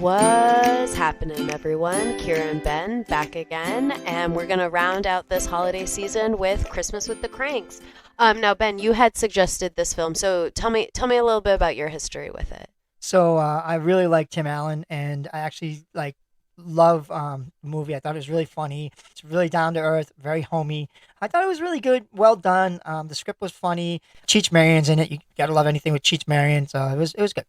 What's happening, everyone? Kyra and Ben back again, and we're gonna round out this holiday season with Christmas with the Kranks. Now, Ben, you had suggested this film, so tell me a little bit about your history with it. So I really like Tim Allen, and I actually love the movie. I thought it was really funny. It's really down to earth, very homey. I thought it was really good, well done. The script was funny. Cheech Marion's in it. You gotta love anything with Cheech Marion. So it was good.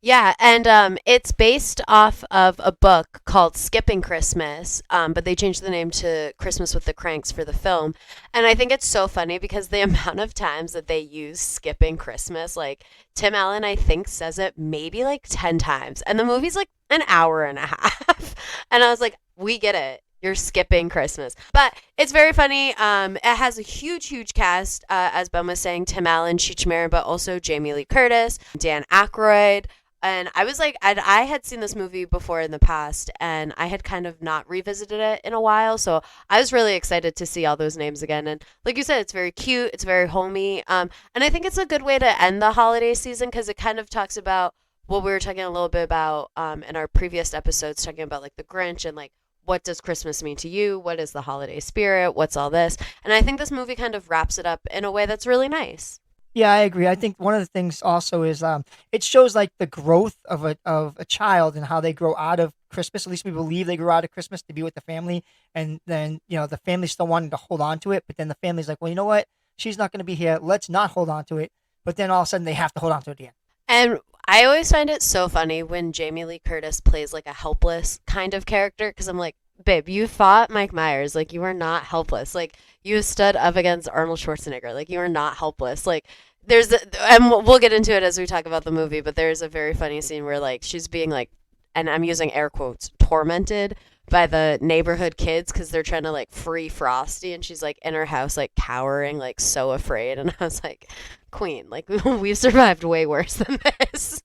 Yeah, and it's based off of a book called Skipping Christmas, but they changed the name to Christmas with the Cranks for the film. And I think it's so funny because the amount of times that they use skipping Christmas, like Tim Allen, I think, says it maybe like 10 times. And the movie's like an hour and a half. And I was like, we get it. You're skipping Christmas. But it's very funny. It has a huge cast, as Ben was saying, Tim Allen, Cheech Marin, but also Jamie Lee Curtis, Dan Aykroyd. And I was like, I had seen this movie before in the past, and I had kind of not revisited it in a while. So I was really excited to see all those names again. And like you said, it's very cute. It's very homey. And I think it's a good way to end the holiday season because it kind of talks about what we were talking a little bit about in our previous episodes, talking about like the Grinch and like, what does Christmas mean to you? What is the holiday spirit? What's all this? And I think this movie kind of wraps it up in a way that's really nice. Yeah, I agree. I think one of the things also is it shows like the growth of a child and how they grow out of Christmas. At least we believe they grow out of Christmas to be with the family, and then the family still wanting to hold on to it, but then the family's like, well, you know what? She's not going to be here. Let's not hold on to it. But then all of a sudden they have to hold on to it again. And I always find it so funny when Jamie Lee Curtis plays like a helpless kind of character because I'm like, babe, you fought Mike Myers. Like, you are not helpless. Like, you stood up against Arnold Schwarzenegger. Like, you are not helpless. Like, and we'll get into it as we talk about the movie, but there's a very funny scene where, like, she's being, like, and I'm using air quotes, tormented by the neighborhood kids because they're trying to, like, free Frosty. And she's, like, in her house, like, cowering, like, so afraid. And I was like, Queen, like, we've survived way worse than this.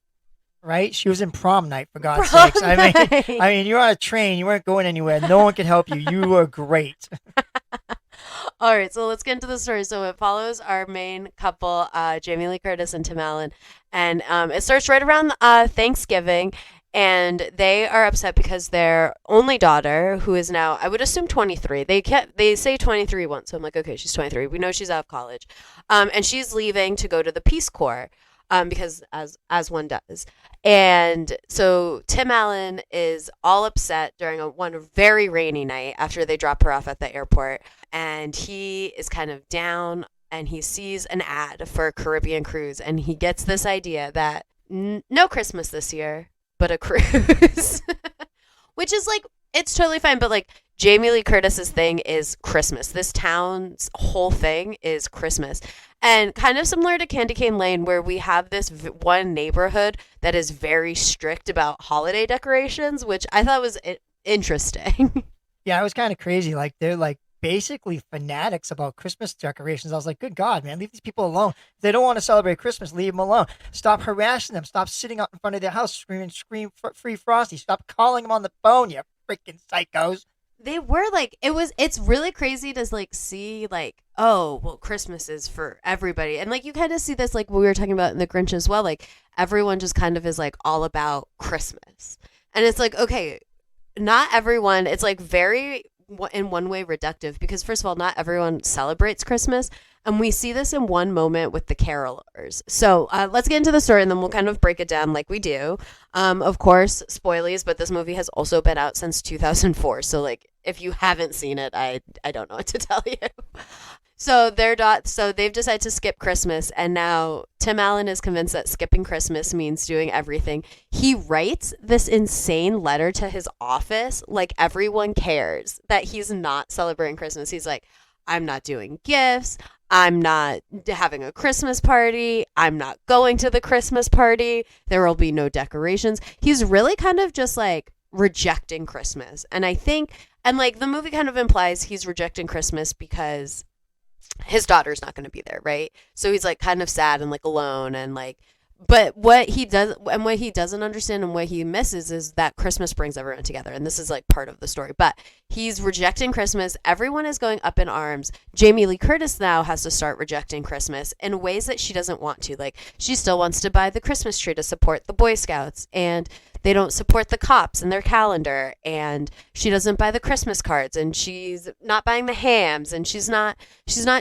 Right? She was in prom night, for God's Prom sakes. night. I mean, you're on a train. You weren't going anywhere. No one could help you. You were great. All right, so let's get into the story. So it follows our main couple, Jamie Lee Curtis and Tim Allen, and it starts right around Thanksgiving, and they are upset because their only daughter, who is now, I would assume 23, they say 23 once, so I'm like, okay, she's 23. We know she's out of college, and she's leaving to go to the Peace Corps. Because as one does. And so Tim Allen is all upset during one very rainy night after they drop her off at the airport. And he is kind of down and he sees an ad for a Caribbean cruise. And he gets this idea that no Christmas this year, but a cruise. Which is like, it's totally fine. But like Jamie Lee Curtis's thing is Christmas. This town's whole thing is Christmas. And kind of similar to Candy Cane Lane, where we have this one neighborhood that is very strict about holiday decorations, which I thought was interesting. Yeah, it was kind of crazy. Like, they're like basically fanatics about Christmas decorations. I was like, good God, man, leave these people alone. If they don't want to celebrate Christmas, leave them alone. Stop harassing them. Stop sitting out in front of their house screaming, free Frosty. Stop calling them on the phone, you freaking psychos. They were like, it's really crazy to like see like, oh, well, Christmas is for everybody. And like, you kind of see this, like we were talking about in the Grinch as well, like everyone just kind of is like all about Christmas. And it's like, okay, not everyone, it's like very in one way reductive because first of all, not everyone celebrates Christmas. And we see this in one moment with the carolers. So let's get into the story and then we'll kind of break it down like we do. Of course, spoilies, but this movie has also been out since 2004. So like, if you haven't seen it, I don't know what to tell you. So they've decided to skip Christmas, and now Tim Allen is convinced that skipping Christmas means doing everything. He writes this insane letter to his office, like everyone cares that he's not celebrating Christmas. He's like, I'm not doing gifts. I'm not having a Christmas party. I'm not going to the Christmas party. There will be no decorations. He's really kind of just like rejecting Christmas. And I think, and like the movie kind of implies he's rejecting Christmas because his daughter's not going to be there, right? So he's like kind of sad and like alone and like, but what he does and what he doesn't understand and what he misses is that Christmas brings everyone together. And this is like part of the story, but he's rejecting Christmas. Everyone is going up in arms. Jamie Lee Curtis now has to start rejecting Christmas in ways that she doesn't want to. Like she still wants to buy the Christmas tree to support the Boy Scouts. And they don't support the cops in their calendar, and she doesn't buy the Christmas cards, and she's not buying the hams, and she's not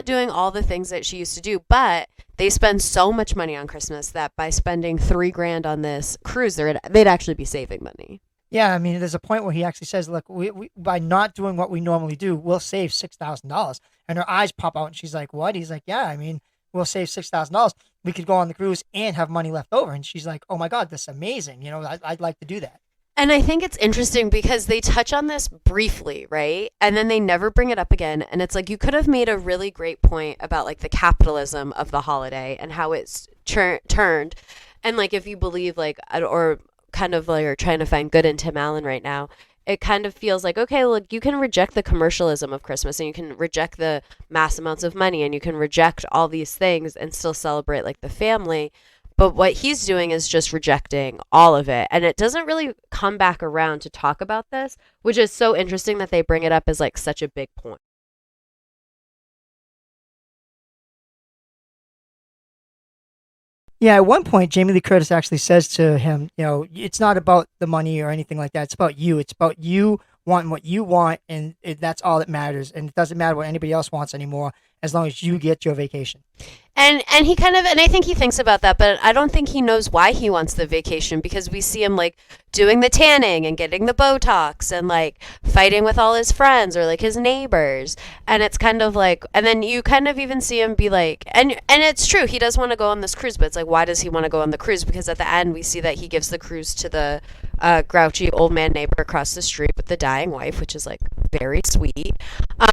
doing all the things that she used to do. But they spend so much money on Christmas that by spending 3 grand on this cruise, they'd actually be saving money. Yeah, I mean, there's a point where he actually says, "Look, we by not doing what we normally do, we'll save $6,000." And her eyes pop out, and she's like, "What?" He's like, "Yeah, I mean, we'll save $6,000. We could go on the cruise and have money left over." And she's like, "Oh my God, that's amazing! I'd like to do that." And I think it's interesting because they touch on this briefly, right? And then they never bring it up again. And it's like you could have made a really great point about like the capitalism of the holiday and how it's turned. And like if you believe like, or kind of like are trying to find good in Tim Allen right now, it kind of feels like, okay, look, you can reject the commercialism of Christmas, and you can reject the mass amounts of money, and you can reject all these things and still celebrate like the family. But what he's doing is just rejecting all of it. And it doesn't really come back around to talk about this, which is so interesting that they bring it up as like such a big point. Yeah, at one point, Jamie Lee Curtis actually says to him, it's not about the money or anything like that. It's about you. It's about you wanting what you want, and that's all that matters. And it doesn't matter what anybody else wants anymore, as long as you get your vacation. And he kind of, and I think he thinks about that, but I don't think he knows why he wants the vacation, because we see him like doing the tanning and getting the Botox and like fighting with all his friends or like his neighbors. And it's kind of like, and then you kind of even see him be like, and it's true, he does want to go on this cruise, but it's like, why does he want to go on the cruise? Because at the end we see that he gives the cruise to the grouchy old man neighbor across the street with the dying wife, which is like very sweet.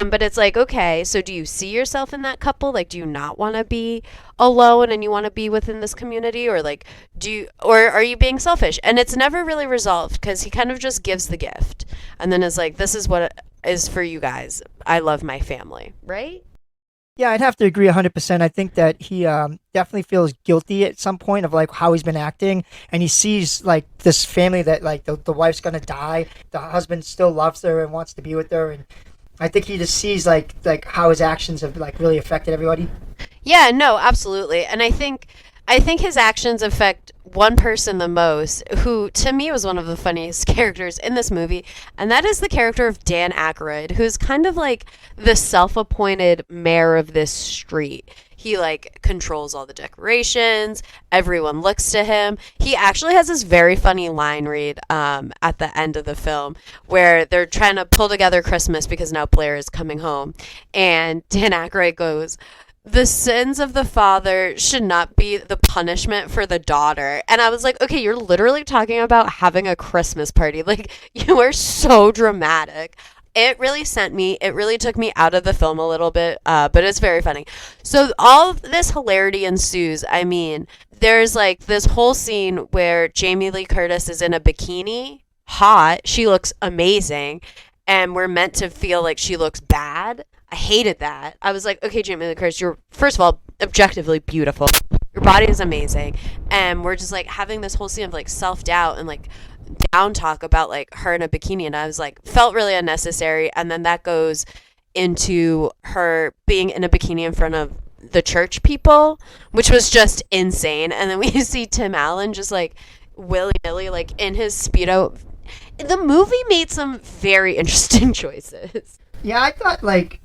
But it's like, okay, so do you see yourself in that couple? Like, do you not want to be alone and you want to be within this community, or like or are you being selfish? And it's never really resolved, because he kind of just gives the gift and then is like, this is what it is for you guys. I love my family, right? Yeah, I'd have to agree 100%. I think that he definitely feels guilty at some point of like how he's been acting, and he sees like this family that like the wife's gonna die, the husband still loves her and wants to be with her, and I think he just sees like how his actions have like really affected everybody. Yeah, no, absolutely. And I think his actions affect one person the most, who to me was one of the funniest characters in this movie, and that is the character of Dan Aykroyd, who's kind of like the self-appointed mayor of this street. He like controls all the decorations. Everyone looks to him. He actually has this very funny line read at the end of the film where they're trying to pull together Christmas because now Blair is coming home, and Dan Aykroyd goes, "The sins of the father should not be the punishment for the daughter." And I was like, okay, you're literally talking about having a Christmas party. Like, you are so dramatic. It really took me out of the film a little bit, but it's very funny. So all of this hilarity ensues. I mean, there's like this whole scene where Jamie Lee Curtis is in a bikini, hot. She looks amazing. And we're meant to feel like she looks bad. I hated that. I was like, okay, Jamie Lee Curtis, you're, first of all, objectively beautiful. Your body is amazing. And we're just like having this whole scene of like self-doubt and like down talk about like her in a bikini. And I was like, felt really unnecessary. And then that goes into her being in a bikini in front of the church people, which was just insane. And then we see Tim Allen just like willy-nilly like in his Speedo. The movie made some very interesting choices. Yeah, I thought like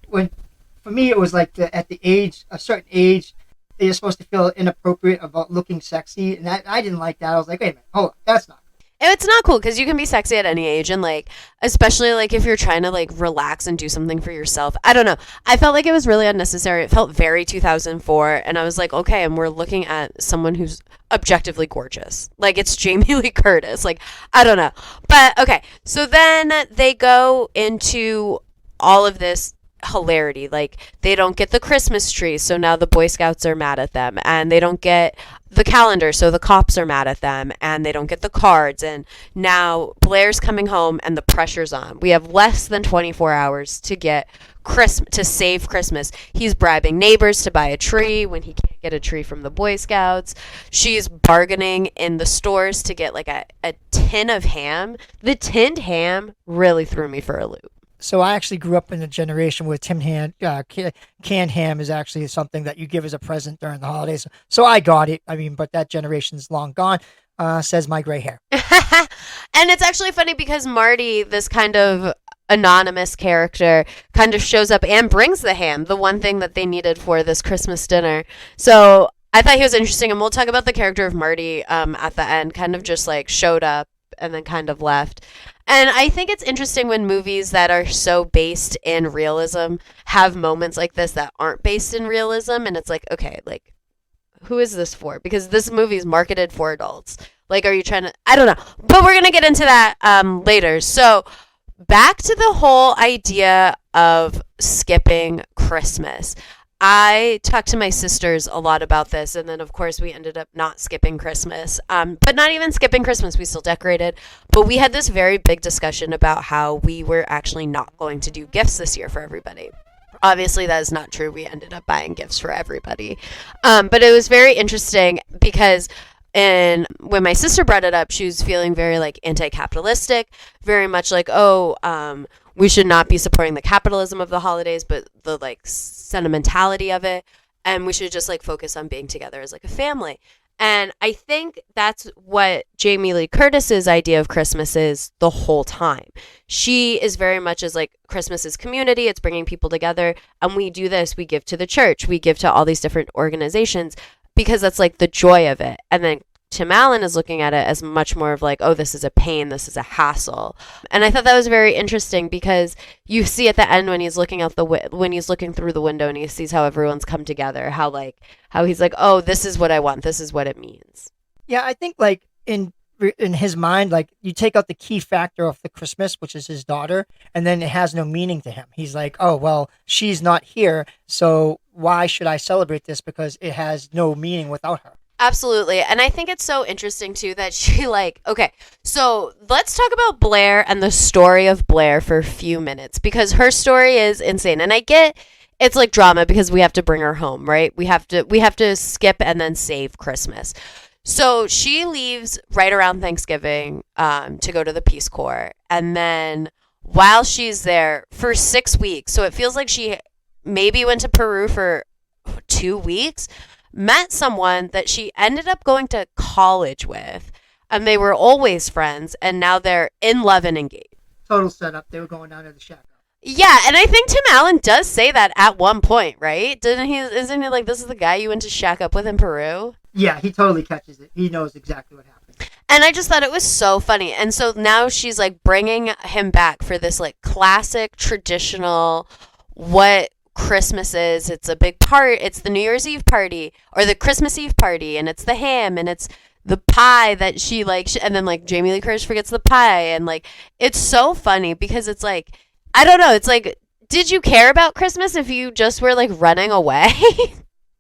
for me it was like at the age, a certain age, they're supposed to feel inappropriate about looking sexy, and I didn't like that. I was like, wait a minute, hold on, that's not. It's not cool, because you can be sexy at any age, and like especially like if you're trying to like relax and do something for yourself. I don't know. I felt like it was really unnecessary. It felt very 2004, and I was like, okay, and we're looking at someone who's objectively gorgeous. Like, it's Jamie Lee Curtis. Like, I don't know. But okay, so then they go into all of this hilarity. Like, they don't get the Christmas tree, so now the Boy Scouts are mad at them, and they don't get the calendar, so the cops are mad at them, and they don't get the cards, and now Blair's coming home and the pressure's on. We have less than 24 hours to get to save Christmas. He's bribing neighbors to buy a tree when he can't get a tree from the Boy Scouts. She's bargaining in the stores to get like a tin of ham. The tinned ham really threw me for a loop. So I actually grew up in a generation where canned ham is actually something that you give as a present during the holidays. So I got it. I mean, but that generation's long gone, says my gray hair. And it's actually funny because Marty, this kind of anonymous character, kind of shows up and brings the ham, the one thing that they needed for this Christmas dinner. So I thought he was interesting, and we'll talk about the character of Marty at the end, kind of just like showed up and then kind of left. And I think it's interesting when movies that are so based in realism have moments like this that aren't based in realism. And it's like, okay, like, who is this for? Because this movie is marketed for adults. Like, are you trying to, I don't know. But we're going to get into that later. So back to the whole idea of skipping Christmas. I talked to my sisters a lot about this, and then of course we ended up not skipping Christmas, but not even skipping Christmas. We still decorated, but we had this very big discussion about how we were actually not going to do gifts this year for everybody. Obviously, that is not true. We ended up buying gifts for everybody, but it was very interesting because and when my sister brought it up, she was feeling very like anti-capitalistic, very much like, we should not be supporting the capitalism of the holidays, but the like sentimentality of it. And we should just like focus on being together as like a family. And I think that's what Jamie Lee Curtis's idea of Christmas is the whole time. She is very much as like Christmas is community. It's bringing people together. And we do this. We give to the church. We give to all these different organizations because that's like the joy of it. And then Tim Allen is looking at it as much more of like, oh, this is a pain, this is a hassle. And I thought that was very interesting because you see at the end when he's looking out when he's looking through the window and he sees how everyone's come together, how he's like, oh, this is what I want, this is what it means. Yeah, I think like in his mind, like you take out the key factor of the Christmas, which is his daughter, and then it has no meaning to him. He's like, oh, well, she's not here, so why should I celebrate this? Because it has no meaning without her. Absolutely. And I think it's so interesting, too, that she okay, so let's talk about Blair and the story of Blair for a few minutes because her story is insane. And I get it's like drama because we have to bring her home, right? We have to skip and then save Christmas. So she leaves right around Thanksgiving to go to the Peace Corps. And then while she's there for 6 weeks, so it feels like she maybe went to Peru for 2 weeks, met someone that she ended up going to college with, and they were always friends, and now they're in love and engaged. Total setup. They were going down to the shack. Yeah, and I think Tim Allen does say that at one point, right? Isn't he like, this is the guy you went to shack up with in Peru? Yeah, he totally catches it. He knows exactly what happened. And I just thought it was so funny. And so now she's like bringing him back for this like classic, traditional, what Christmas is. It's a big part. It's the New Year's Eve party or the Christmas Eve party, and it's the ham and it's the pie that she like, and then like Jamie Lee Curtis forgets the pie, and like it's so funny because it's like, I don't know, it's like, did you care about Christmas if you just were like running away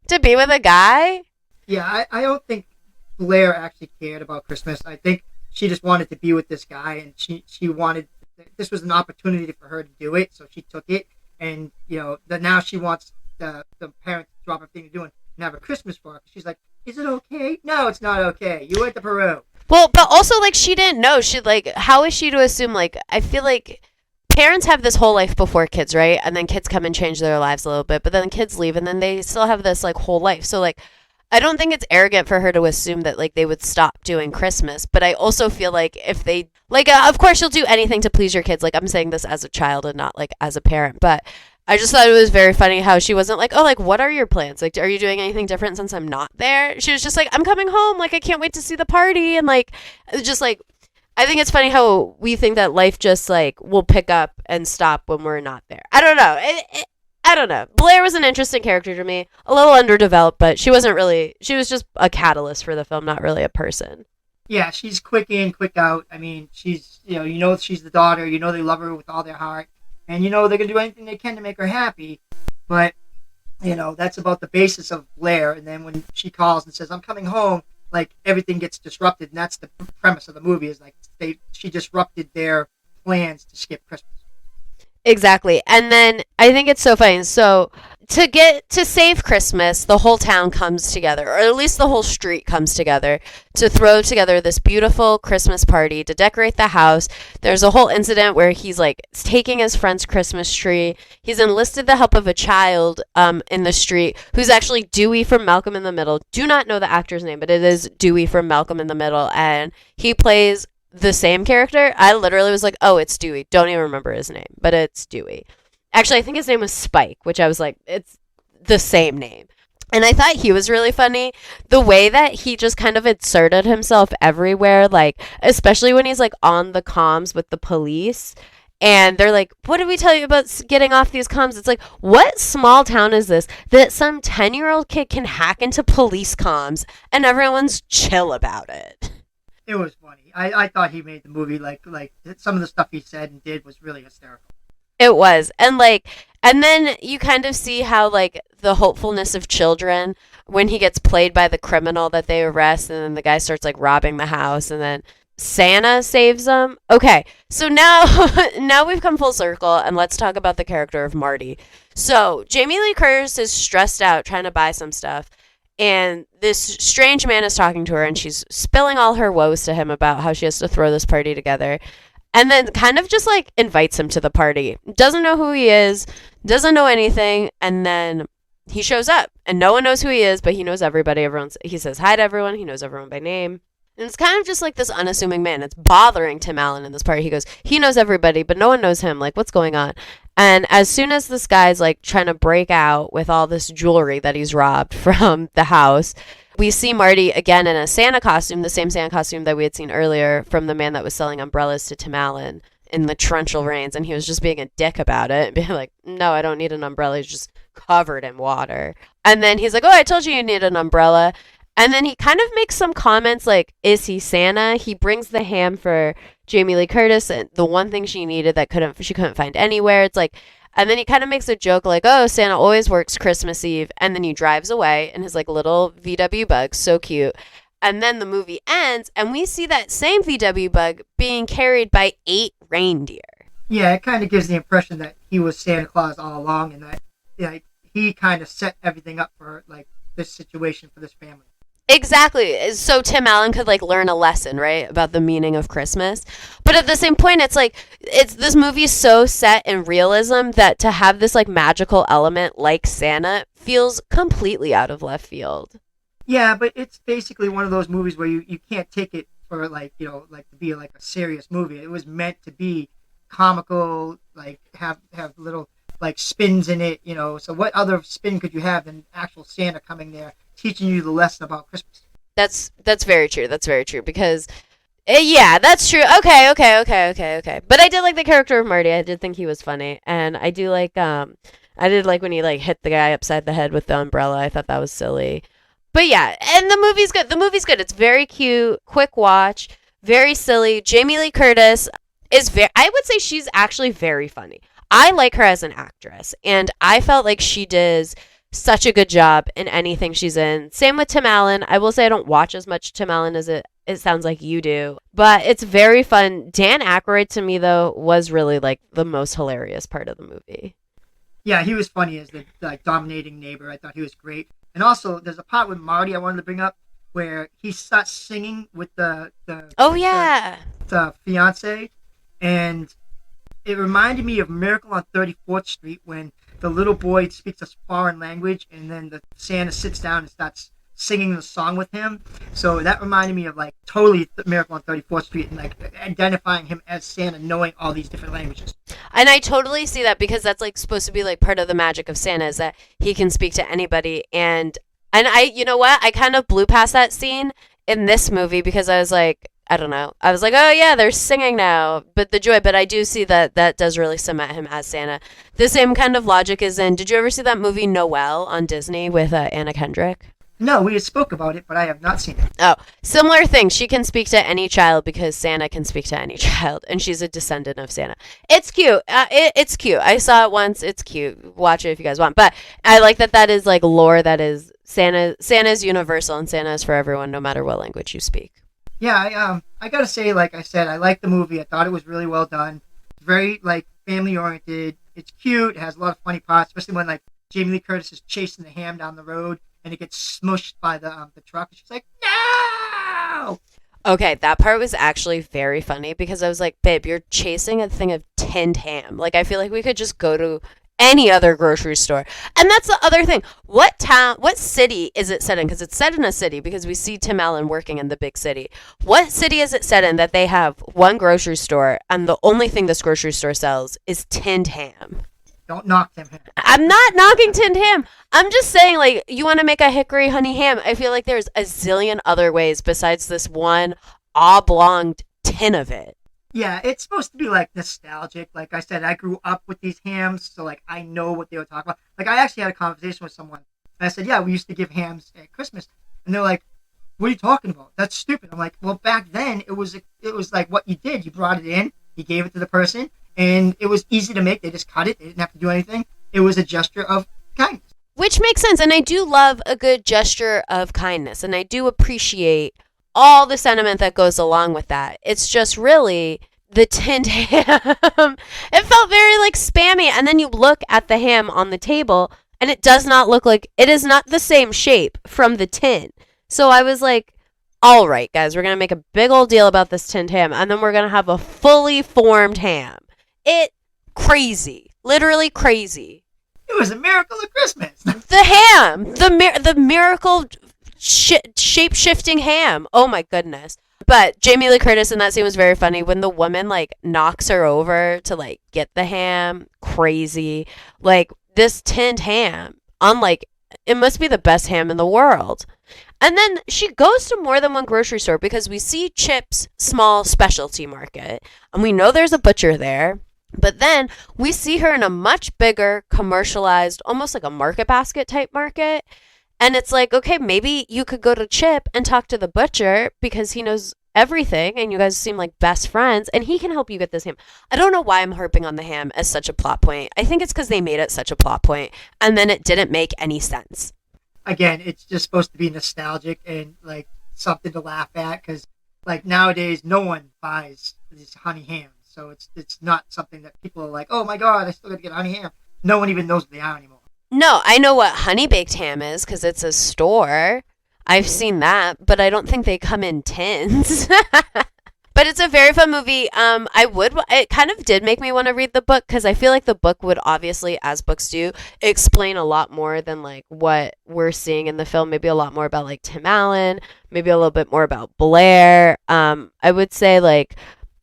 to be with a guy? Yeah, I don't think Blair actually cared about Christmas. I think she just wanted to be with this guy, and she wanted, this was an opportunity for her to do it, so she took it. And, that now she wants the parents to drop everything they're doing and have a Christmas for her. She's like, is it okay? No, it's not okay. You went to Peru. Well, but also, like, she didn't know. She, like, how is she to assume, like, I feel like parents have this whole life before kids, right? And then kids come and change their lives a little bit. But then kids leave, and then they still have this, like, whole life. So, like, I don't think it's arrogant for her to assume that, like, they would stop doing Christmas. But I also feel like if they, like, of course you'll do anything to please your kids. Like, I'm saying this as a child and not, like, as a parent. But I just thought it was very funny how she wasn't like, oh, like, what are your plans? Like, are you doing anything different since I'm not there? She was just like, I'm coming home. Like, I can't wait to see the party. And, like, just, like, I think it's funny how we think that life just, like, will pick up and stop when we're not there. I don't know. I don't know. Blair was an interesting character to me. A little underdeveloped, but she was just a catalyst for the film, not really a person. Yeah, she's quick in, quick out. I mean, she's, she's the daughter. They love her with all their heart. And, they're going to do anything they can to make her happy. But, that's about the basis of Blair. And then when she calls and says, I'm coming home, like, everything gets disrupted. And that's the premise of the movie is, like, she disrupted their plans to skip Christmas. Exactly. And then I think it's so funny. So to save Christmas, the whole town comes together, or at least the whole street comes together to throw together this beautiful Christmas party, to decorate the house. There's a whole incident where he's like taking his friend's Christmas tree. He's enlisted the help of a child in the street who's actually Dewey from Malcolm in the Middle. Do not know the actor's name, but it is Dewey from Malcolm in the Middle. And he plays the same character, I literally was like, oh, it's Dewey. Don't even remember his name, but it's Dewey. Actually, I think his name was Spike, which I was like, it's the same name. And I thought he was really funny. The way that he just kind of inserted himself everywhere, like, especially when he's like on the comms with the police. And they're like, what did we tell you about getting off these comms? It's like, what small town is this that some 10-year-old kid can hack into police comms and everyone's chill about it? It was funny. I thought he made the movie like some of the stuff he said and did was really hysterical. It was. And like, and then you kind of see how like the hopefulness of children when he gets played by the criminal that they arrest, and then the guy starts like robbing the house, and then Santa saves them. Okay, so now now we've come full circle, and let's talk about the character of Marty. So Jamie Lee Curtis is stressed out trying to buy some stuff, and this strange man is talking to her, and she's spilling all her woes to him about how she has to throw this party together. And then kind of just like invites him to the party. Doesn't know who he is, doesn't know anything, and then he shows up, and no one knows who he is, but he knows everybody. He says hi to everyone. He knows everyone by name. And it's kind of just like this unassuming man. It's bothering Tim Allen in this part. He goes, he knows everybody, but no one knows him. Like, what's going on? And as soon as this guy's like trying to break out with all this jewelry that he's robbed from the house, we see Marty again in a Santa costume, the same Santa costume that we had seen earlier from the man that was selling umbrellas to Tim Allen in the torrential rains. And he was just being a dick about it, being like, no, I don't need an umbrella. He's just covered in water. And then he's like, oh, I told you need an umbrella. And then he kind of makes some comments like, is he Santa? He brings the ham for Jamie Lee Curtis, and the one thing she needed that she couldn't find anywhere. It's like, and then he kind of makes a joke like, oh, Santa always works Christmas Eve. And then he drives away in his like little VW bug. So cute. And then the movie ends, and we see that same VW bug being carried by 8 reindeer. Yeah, it kind of gives the impression that he was Santa Claus all along, and that he kind of set everything up for like this situation for this family. Exactly. So Tim Allen could like learn a lesson, right, about the meaning of Christmas. But at the same point, it's like this movie is so set in realism that to have this like magical element like Santa feels completely out of left field. Yeah, but it's basically one of those movies where you can't take it for like like to be like a serious movie. It was meant to be comical, like have little like spins in it, So what other spin could you have than actual Santa coming there teaching you the lesson about Christmas? That's very true. That's very true because yeah, that's true. Okay. But I did like the character of Marty. I did think he was funny, and I did like when he like hit the guy upside the head with the umbrella. I thought that was silly. But yeah, and the movie's good. The movie's good. It's very cute, quick watch, very silly. Jamie Lee Curtis is I would say she's actually very funny. I like her as an actress, and I felt like she does such a good job in anything she's in. Same with Tim Allen. I will say I don't watch as much Tim Allen as it sounds like you do, but it's very fun. Dan Aykroyd to me though was really like the most hilarious part of the movie. Yeah, he was funny as the like dominating neighbor. I thought he was great. And also, there's a part with Marty I wanted to bring up where he starts singing with the fiance, and it reminded me of Miracle on 34th Street when the little boy speaks a foreign language, and then the Santa sits down and starts singing the song with him. So that reminded me of like totally Miracle on 34th Street and like identifying him as Santa, knowing all these different languages. And I totally see that because that's like supposed to be like part of the magic of Santa is that he can speak to anybody. And I, you know what? I kind of blew past that scene in this movie because I was like, I don't know. I was like, oh yeah, they're singing now. But I do see that does really cement him as Santa. The same kind of logic is in, did you ever see that movie Noelle on Disney with Anna Kendrick? No, we spoke about it, but I have not seen it. Oh, similar thing. She can speak to any child because Santa can speak to any child, and she's a descendant of Santa. It's cute. It's cute. I saw it once. It's cute. Watch it if you guys want. But I like that is like lore that is Santa's universal, and Santa is for everyone, no matter what language you speak. Yeah, I gotta say, like I said, I liked the movie. I thought it was really well done. It's very like family oriented. It's cute. It has a lot of funny parts, especially when like Jamie Lee Curtis is chasing the ham down the road and it gets smushed by the truck. And she's like, no! Okay, that part was actually very funny because I was like, babe, you're chasing a thing of tinned ham. Like, I feel like we could just go to any other grocery store. And that's the other thing. What city is it set in? Because it's set in a city, because we see Tim Allen working in the big city. What city is it set in that they have one grocery store and the only thing this grocery store sells is tinned ham? Don't knock Tim Ham. I'm not knocking tinned ham. I'm just saying, like, you want to make a hickory honey ham. I feel like there's a zillion other ways besides this one oblong tin of it. Yeah, it's supposed to be like nostalgic. Like I said, I grew up with these hams, so like I know what they were talking about. Like I actually had a conversation with someone, and I said, "Yeah, we used to give hams at Christmas," and they're like, "What are you talking about? That's stupid." I'm like, "Well, back then it was like what you did. You brought it in, you gave it to the person, and it was easy to make. They just cut it. They didn't have to do anything. It was a gesture of kindness." Which makes sense, and I do love a good gesture of kindness, and I do appreciate all the sentiment that goes along with that. It's just really the tinned ham. It felt very like spammy, and then you look at the ham on the table, and it does not look like, it is not the same shape from the tin. So I was like, all right, guys, we're going to make a big old deal about this tinned ham, and then we're going to have a fully formed ham. Crazy. Literally crazy. It was a miracle of Christmas. The ham. The miracle shape-shifting ham. Oh, my goodness. But Jamie Lee Curtis in that scene was very funny when the woman, like, knocks her over to, like, get the ham. Crazy. Like, this tinned ham, unlike, it must be the best ham in the world. And then she goes to more than one grocery store because we see Chip's small specialty market, and we know there's a butcher there. But then we see her in a much bigger, commercialized, almost like a market basket type market. And it's like, okay, maybe you could go to Chip and talk to the butcher because he knows everything and you guys seem like best friends and he can help you get this ham. I don't know why I'm harping on the ham as such a plot point. I think it's because they made it such a plot point and then it didn't make any sense. Again, it's just supposed to be nostalgic and like something to laugh at because like nowadays no one buys these honey hams. So it's not something that people are like, oh my God, I still got to get honey ham. No one even knows what they are anymore. No, I know what honey baked ham is because it's a store. I've seen that, but I don't think they come in tins. But it's a very fun movie. It kind of did make me want to read the book because I feel like the book would obviously, as books do, explain a lot more than like what we're seeing in the film. Maybe a lot more about like Tim Allen, maybe a little bit more about Blair. I would say like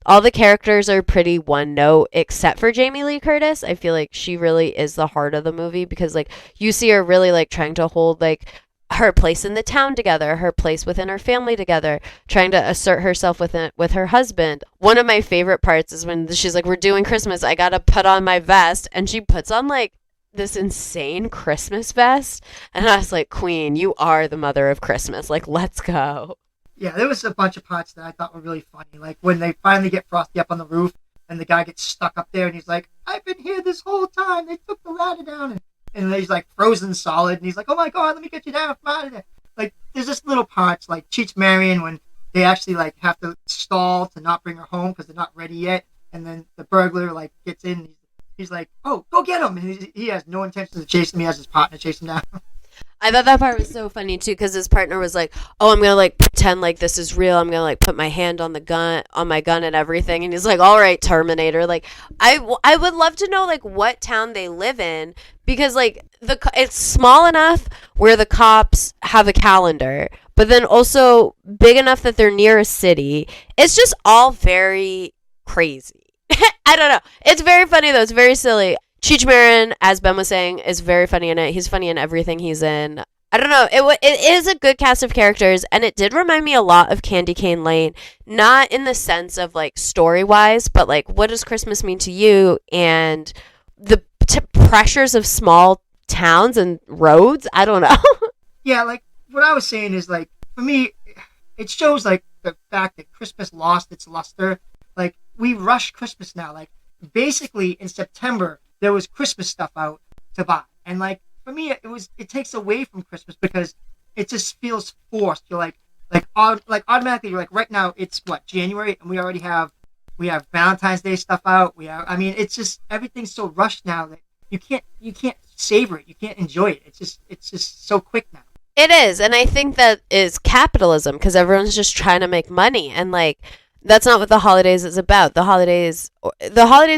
all the characters are pretty one note except for Jamie Lee Curtis. I feel like she really is the heart of the movie because like you see her really like trying to hold like her place in the town together, her place within her family together, trying to assert herself with her husband. One of my favorite parts is when she's like, we're doing Christmas, I gotta put on my vest, and she puts on like this insane Christmas vest, and I was like, Queen, you are the mother of Christmas, like let's go. Yeah, there was a bunch of parts that I thought were really funny. Like when they finally get Frosty up on the roof and the guy gets stuck up there and he's like, I've been here this whole time. They took the ladder down. And he's like frozen solid. And he's like, oh my God, let me get you down from out of there. Like there's just little parts like Cheech Marion when they actually like have to stall to not bring her home because they're not ready yet. And then the burglar like gets in. And he's like, oh, go get him. And he has no intention of chasing him. He has his partner chase him down. I thought that part was so funny too because his partner was like, oh, I'm gonna like pretend like this is real, I'm gonna like put my hand on my gun and everything, and he's like, all right, Terminator. Like I would love to know like what town they live in because like it's small enough where the cops have a calendar but then also big enough that they're near a city. It's just all very crazy. I don't know, it's very funny though, it's very silly. Cheech Marin, as Ben was saying, is very funny in it. He's funny in everything he's in. I don't know. It is a good cast of characters, and it did remind me a lot of Candy Cane Lane. Not in the sense of, like, story-wise, but, like, what does Christmas mean to you? And the pressures of small towns and roads? I don't know. Yeah, like, what I was saying is, like, for me, it shows, like, the fact that Christmas lost its luster. Like, we rush Christmas now. Like, basically, in September, there was Christmas stuff out to buy. And like for me it takes away from Christmas because it just feels forced. You're like automatically you're like right now it's what, January, and we have Valentine's Day stuff out. It's just everything's so rushed now that you can't savor it. You can't enjoy it. It's just so quick now. It is, and I think that is capitalism because everyone's just trying to make money and like That's not what the holidays is about. The holidays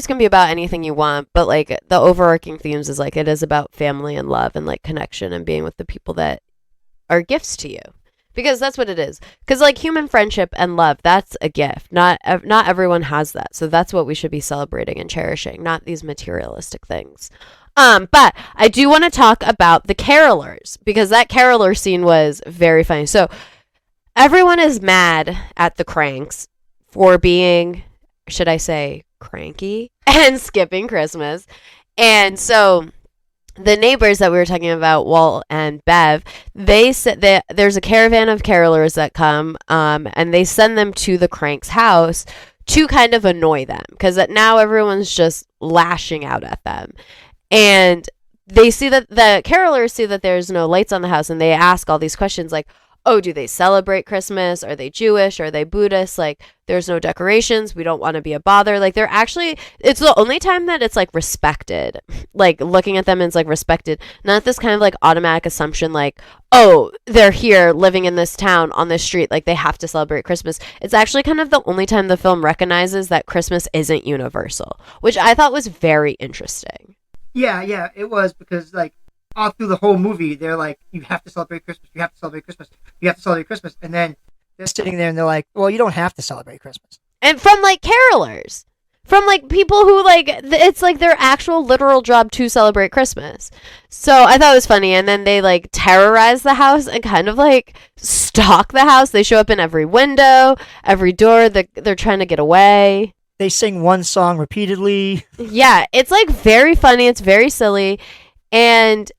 can be about anything you want, but like the overarching themes is like it is about family and love and like connection and being with the people that are gifts to you. Because that's what it is. Because like human friendship and love, that's a gift. Not everyone has that. So that's what we should be celebrating and cherishing, not these materialistic things. But I do want to talk about the carolers because that caroler scene was very funny. So everyone is mad at the Kranks for being, should I say, cranky and skipping Christmas. And so the neighbors that we were talking about, Walt and Bev, they said that there's a caravan of carolers that come, and they send them to the Crank's house to kind of annoy them because now everyone's just lashing out at them. And they see that the carolers see that there's no lights on the house, and they ask all these questions like, oh, do they celebrate Christmas? Are they Jewish? Are they Buddhist? Like, there's no decorations. We don't want to be a bother. Like, they're actually, it's the only time that it's like respected. Like, looking at them is like respected. Not this kind of like automatic assumption, like, oh, they're here living in this town on this street. Like, they have to celebrate Christmas. It's actually kind of the only time the film recognizes that Christmas isn't universal, which I thought was very interesting. Yeah, it was because like all through the whole movie, they're like, you have to celebrate Christmas, you have to celebrate Christmas, you have to celebrate Christmas, and then they're sitting there and they're like, well, you don't have to celebrate Christmas. And from like carolers, from like people who like, it's like their actual literal job to celebrate Christmas. So I thought it was funny. And then they like terrorize the house and kind of like stalk the house. They show up in every window, every door. They're trying to get away. They sing one song repeatedly. Yeah, it's like very funny. It's very silly. And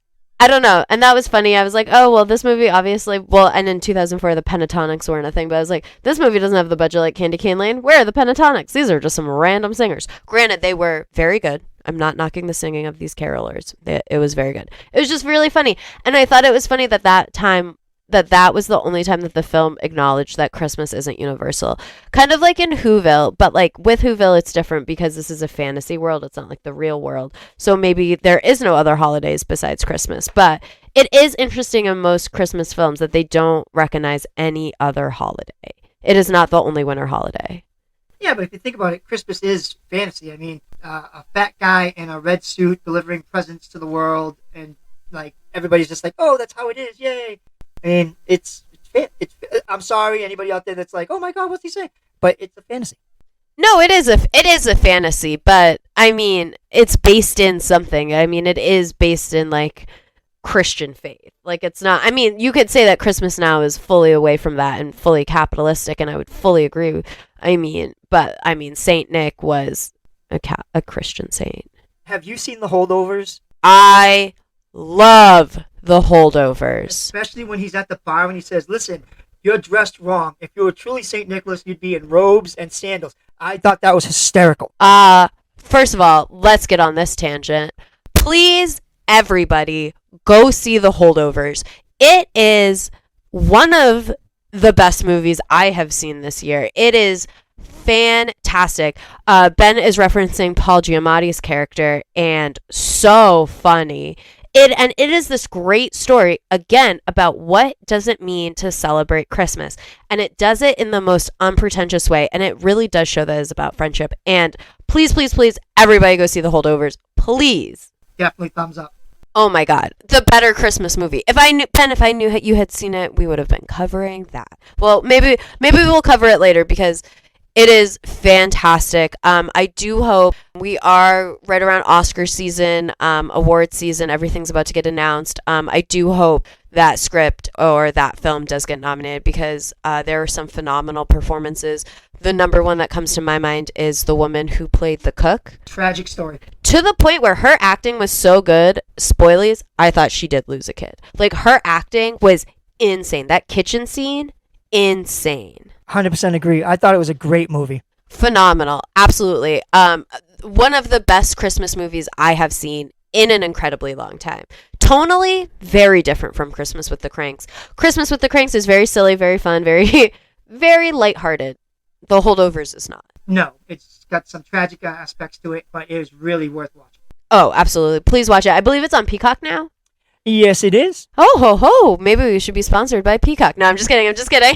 I don't know. And that was funny. I was like, oh, well, this movie obviously, well, and in 2004, the Pentatonics weren't a thing. But I was like, this movie doesn't have the budget like Candy Cane Lane. Where are the Pentatonics? These are just some random singers. Granted, they were very good. I'm not knocking the singing of these carolers. It was very good. It was just really funny. And I thought it was funny that time, that was the only time that the film acknowledged that Christmas isn't universal. Kind of like in Whoville, but like with Whoville, it's different because this is a fantasy world. It's not like the real world. So maybe there is no other holidays besides Christmas. But it is interesting in most Christmas films that they don't recognize any other holiday. It is not the only winter holiday. Yeah, but if you think about it, Christmas is fantasy. I mean, a fat guy in a red suit delivering presents to the world, and like everybody's just like, oh, that's how it is, yay. I mean, it's I'm sorry, anybody out there that's like, oh my God, what's he saying? But it's a fantasy. No, it is a fantasy, but I mean, it's based in something. I mean, it is based in like Christian faith. Like it's not. I mean, you could say that Christmas now is fully away from that and fully capitalistic, and I would fully agree. I mean, Saint Nick was a Christian saint. Have you seen The Holdovers? I love The Holdovers. Especially when he's at the bar and he says, listen, you're dressed wrong. If you were truly St. Nicholas, you'd be in robes and sandals. I thought that was hysterical. First of all, let's get on this tangent. Please, everybody, go see The Holdovers. It is one of the best movies I have seen this year. It is fantastic. Ben is referencing Paul Giamatti's character, and so funny. It is this great story, again, about what does it mean to celebrate Christmas. And it does it in the most unpretentious way. And it really does show that it's about friendship. And please, please, please, everybody go see The Holdovers. Please. Definitely thumbs up. Oh my God. The better Christmas movie. If I knew you had seen it, we would have been covering that. Well, maybe we'll cover it later because it is fantastic. I do hope we are right around Oscar season, award season. Everything's about to get announced. I do hope that script or that film does get nominated because there are some phenomenal performances. The number one that comes to my mind is the woman who played the cook. Tragic story. To the point where her acting was so good, spoilies, I thought she did lose a kid. Like, her acting was insane. That kitchen scene, insane. 100% agree. I thought it was a great movie. Phenomenal. Absolutely. One of the best Christmas movies I have seen in an incredibly long time. Tonally, very different from Christmas with the Kranks. Christmas with the Kranks is very silly, very fun, very, very lighthearted. The Holdovers is not. No, it's got some tragic aspects to it, but it is really worth watching. Oh, absolutely. Please watch it. I believe it's on Peacock now. Yes, it is. Oh ho ho! Maybe we should be sponsored by Peacock. No, I'm just kidding. I'm just kidding.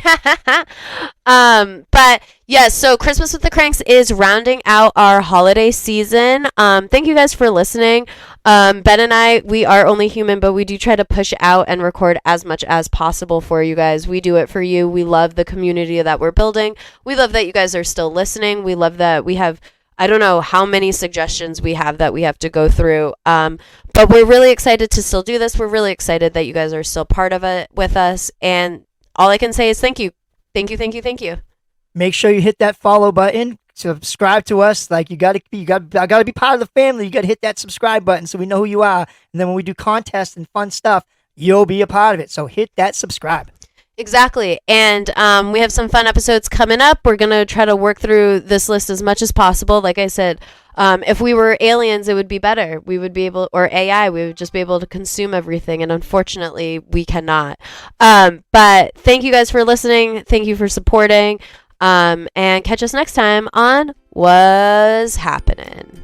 But yes, so Christmas with the Cranks is rounding out our holiday season. Thank you guys for listening. Ben and I, we are only human, but we do try to push out and record as much as possible for you guys. We do it for you. We love the community that we're building. We love that you guys are still listening. We love that we have, I don't know how many suggestions we have that we have to go through. But we're really excited to still do this. We're really excited that you guys are still part of it with us. And all I can say is thank you. Thank you, thank you, thank you. Make sure you hit that follow button. Subscribe to us. Like I gotta be part of the family. You gotta hit that subscribe button so we know who you are. And then when we do contests and fun stuff, you'll be a part of it. So hit that subscribe. Exactly. And we have some fun episodes coming up. We're going to try to work through this list as much as possible. Like I said, if we were aliens, it would be better. We would be able, or AI, we would just be able to consume everything. And unfortunately, we cannot. But thank you guys for listening. Thank you for supporting. And catch us next time on Woz Happening.